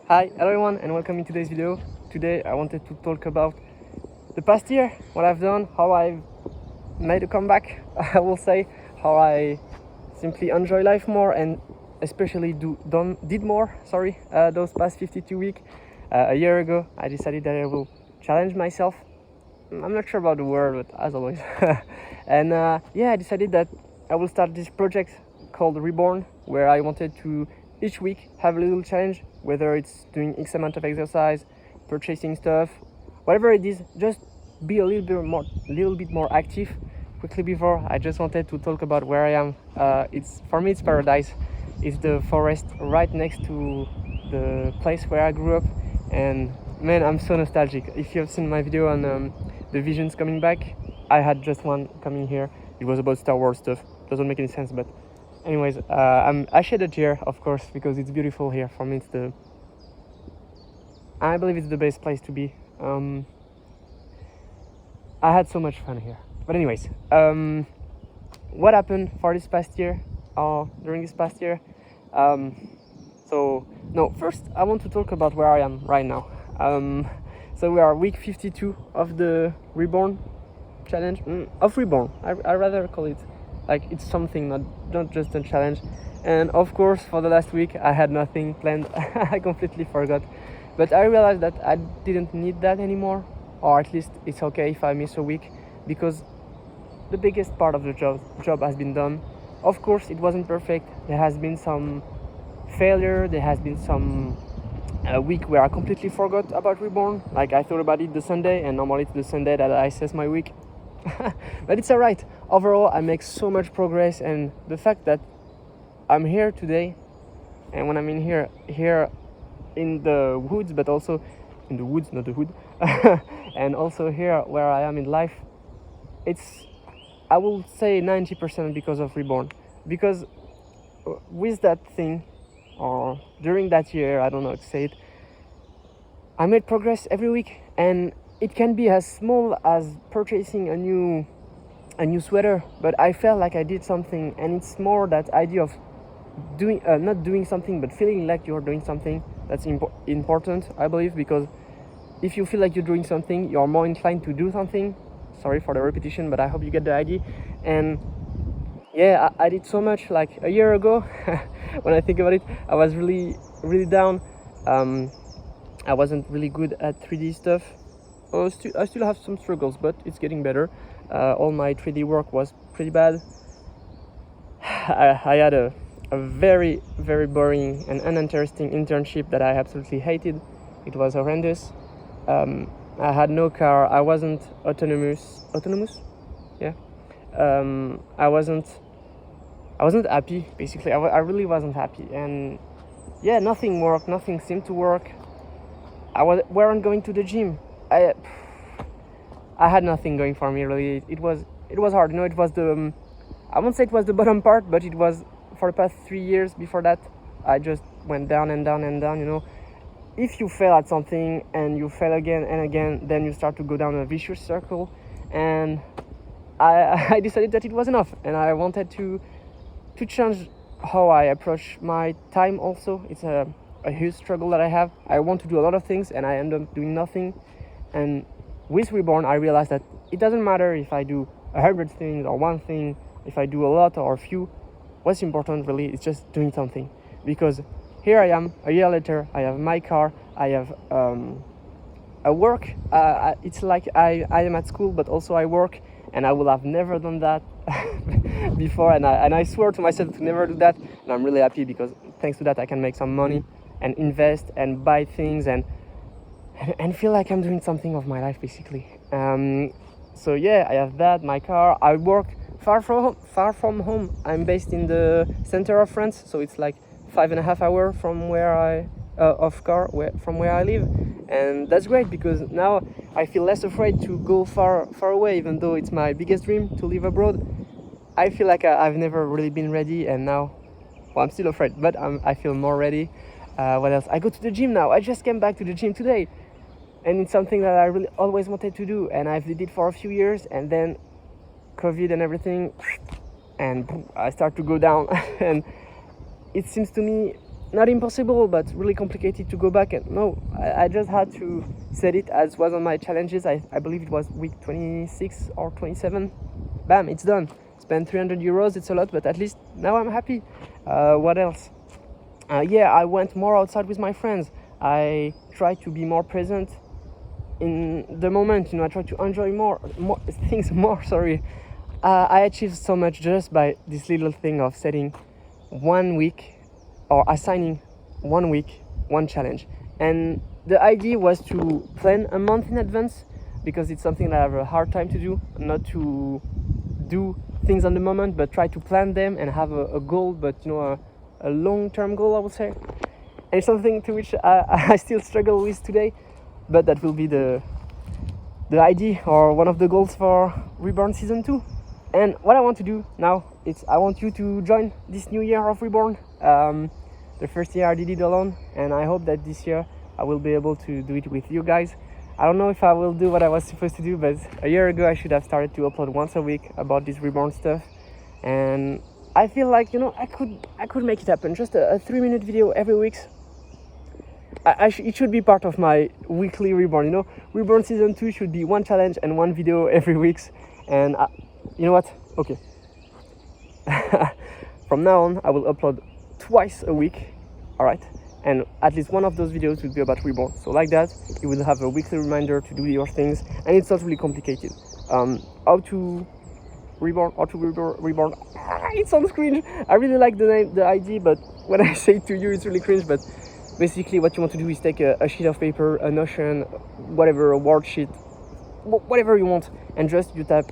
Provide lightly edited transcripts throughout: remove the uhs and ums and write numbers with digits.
Hi, hello everyone, and welcome in today's video. Today I wanted to talk about the past year, what I've done, how I've made a comeback, I will say, how I simply enjoy life more and especially did more, those past 52 weeks. A year ago, I decided that I will challenge myself. I'm not sure about the word, but as always. And I decided that I will start this project called Reborn, where I wanted to each week have a little challenge, whether it's doing X amount of exercise, purchasing stuff, whatever it is, just be a little bit more active. Quickly before, I just wanted to talk about where I am. For me, it's paradise. It's the forest right next to the place where I grew up, and man, I'm so nostalgic. If you have seen my video on the visions coming back, I had just one coming here. It was about Star Wars stuff. Doesn't make any sense, but anyways, I shed a tear, of course, because it's beautiful here. For me, I believe it's the best place to be. I had so much fun here. But anyways, what happened for this past year, or during this past year? First I want to talk about where I am right now. So we are week 52 of the Reborn challenge, of Reborn. I rather call it like it's something, not just a challenge. And of course, for the last week, I had nothing planned. I completely forgot. But I realized that I didn't need that anymore, or at least it's okay if I miss a week, because the biggest part of the job has been done. Of course, it wasn't perfect. There has been some failure. There has been some week where I completely forgot about Reborn. Like I thought about it the Sunday, and normally it's the Sunday that I assess my week. But it's alright. Overall, I make so much progress, and the fact that I'm here today, and when I mean here in the woods, but also in the woods, not the hood, and also here where I am in life, it's, I will say 90% because of Reborn. Because with that thing, or during that year, I don't know how to say it, I made progress every week, and it can be as small as purchasing a new sweater, but I felt like I did something. And it's more that idea of not doing something, but feeling like you're doing something. That's important, I believe, because if you feel like you're doing something, you're more inclined to do something. Sorry for the repetition, but I hope you get the idea. And yeah, I did so much. Like a year ago, when I think about it, I was really down. I wasn't really good at 3D stuff. I still have some struggles, but it's getting better. All my 3D work was pretty bad. I had a very boring and uninteresting internship that I absolutely hated. It was horrendous. I had no car. I wasn't autonomous. Yeah. I wasn't happy, basically. I really wasn't happy, and yeah, nothing worked. Nothing seemed to work. Weren't going to the gym. I had nothing going for me, really. It was hard. It was I won't say it was the bottom part, but it was for the past 3 years before that. I just went down and down and down. If you fail at something and you fail again and again, then you start to go down a vicious circle. And I decided that it was enough, and I wanted to change how I approach my time. Also, it's a huge struggle that I have. I want to do a lot of things, and I end up doing nothing. And with Reborn, I realized that it doesn't matter if I do 100 things or one thing, if I do a lot or a few. What's important really is just doing something. Because here I am, a year later, I have my car, I have a work. It's like I am at school, but also I work, and I will have never done that before, and I swear to myself to never do that. And I'm really happy because thanks to that I can make some money and invest and buy things and feel like I'm doing something of my life, basically. So yeah, I have that, my car. I work far from home. I'm based in the center of France, so it's like 5.5 hours from where I live, and that's great because now I feel less afraid to go far away, even though it's my biggest dream to live abroad. I feel like I've never really been ready, and now, well, I'm still afraid, but I feel more ready. What else? I go to the gym now. I just came back to the gym today, and it's something that I really always wanted to do, and I've did it for a few years, and then COVID and everything, and I start to go down. And it seems to me not impossible, but really complicated to go back. And no, I just had to set it as was on my challenges. I believe it was week 26 or 27. Bam, it's done. Spent 300 euros, it's a lot, but at least now I'm happy. What else? Yeah, I went more outside with my friends. I tried to be more present in the moment, I try to enjoy more things more, sorry. I achieved so much just by this little thing of setting 1 week or assigning 1 week, one challenge. And the idea was to plan a month in advance, because it's something that I have a hard time to do, not to do things on the moment, but try to plan them and have a goal, but a long-term goal, I would say. And it's something to which I still struggle with today, but that will be the idea or one of the goals for Reborn Season 2. And what I want to do now is I want you to join this new year of Reborn. The first year I did it alone, and I hope that this year I will be able to do it with you guys. I don't know if I will do what I was supposed to do, but a year ago I should have started to upload once a week about this Reborn stuff. And I feel like, I could make it happen. Just a 3-minute video every week. It should be part of my weekly Reborn, Reborn Season 2 should be one challenge and one video every week. And you know what? Okay. From now on, I will upload twice a week, alright? And at least one of those videos will be about Reborn. So like that, you will have a weekly reminder to do your things, and it's not really complicated. How to Reborn, Reborn. It sounds cringe. I really like the name, the idea, but when I say it to you, it's really cringe. But basically, what you want to do is take a sheet of paper, a Notion, whatever, a word sheet, whatever you want, and just you type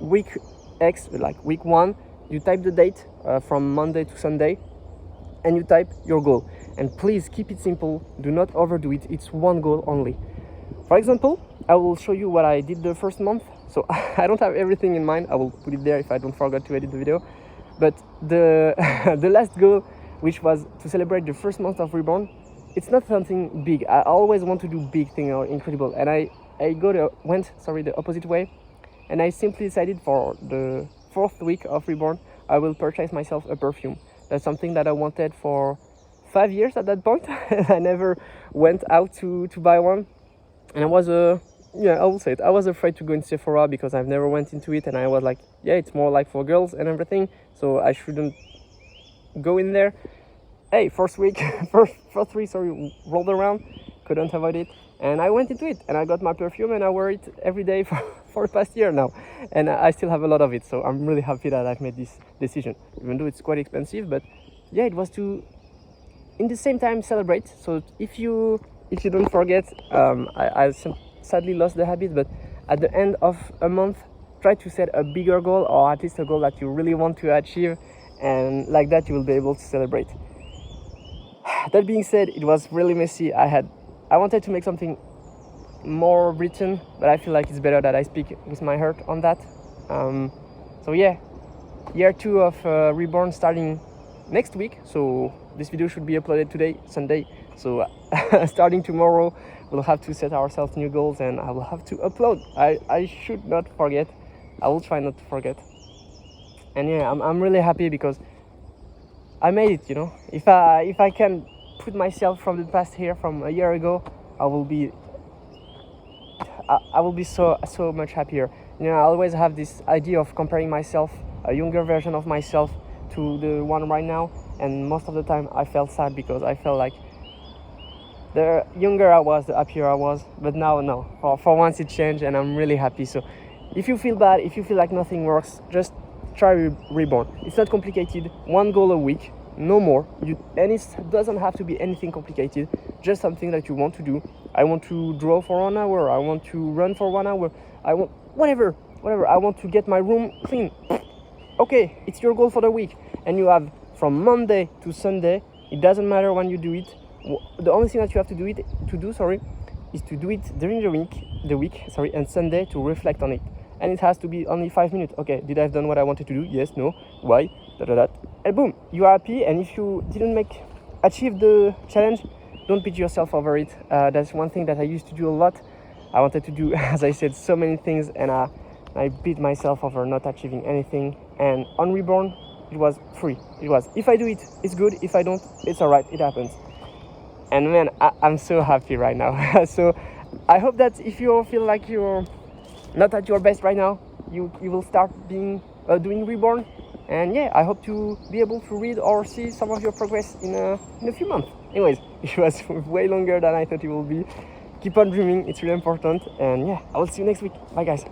week X, like week 1. You type the date from Monday to Sunday, and you type your goal. And please keep it simple. Do not overdo it. It's one goal only. For example, I will show you what I did the first month. So I don't have everything in mind. I will put it there if I don't forget to edit the video. But the the last goal, which was to celebrate the first month of Reborn, it's not something big. I always want to do big thing or incredible, and I went the opposite way, and I simply decided for the 4th week of Reborn, I will purchase myself a perfume. That's something that I wanted for 5 years at that point. I never went out to buy one, and I was I will say it, I was afraid to go in Sephora because I've never went into it, and I was like, yeah, it's more like for girls and everything, so I shouldn't go in there. Hey, first week rolled around, couldn't avoid it, and I went into it, and I got my perfume, and I wear it every day for the past year now, and I still have a lot of it. So I'm really happy that I've made this decision, even though it's quite expensive. But yeah, it was to in the same time celebrate. So if you don't forget, I sadly lost the habit, but at the end of a month, try to set a bigger goal, or at least a goal that you really want to achieve, and like that you will be able to celebrate. That being said, it was really messy. I wanted to make something more written, but I feel like it's better that I speak with my heart on that. So yeah, year 2 of Reborn starting next week. So this video should be uploaded today, Sunday. So starting tomorrow, we'll have to set ourselves new goals, and I will have to upload. I should not forget. I will try not to forget. And yeah, I'm really happy because I made it. If I can put myself from the past here, from a year ago, I will be so much happier. I always have this idea of comparing myself, a younger version of myself, to the one right now, and most of the time I felt sad because I felt like the younger I was, the happier I was. But now, no, for once it changed, and I'm really happy. So if you feel bad, if you feel like nothing works, just try Reborn. It's not complicated. One goal a week, no more. And it doesn't have to be anything complicated, just something that you want to do. I want to draw for 1 hour, I want to run for 1 hour, I want whatever, I want to get my room clean. Okay, it's your goal for the week, and you have from Monday to Sunday. It doesn't matter when you do it. The only thing that you have to do is to do it during the week, and Sunday to reflect on it. And it has to be only 5 minutes. Okay, did I have done what I wanted to do? Yes, no, why? And boom, you are happy. And if you didn't achieve the challenge, don't beat yourself over it. That's one thing that I used to do a lot. I wanted to do, as I said, so many things, and I beat myself over not achieving anything. And on Reborn, it was free. It was, if I do it, it's good. If I don't, it's alright. It happens. And man, I'm so happy right now. So I hope that if you feel like you're not at your best right now, you will start doing Reborn. And yeah, I hope to be able to read or see some of your progress in a few months. Anyways, it was way longer than I thought it would be. Keep on dreaming, it's really important. And yeah, I will see you next week. Bye guys.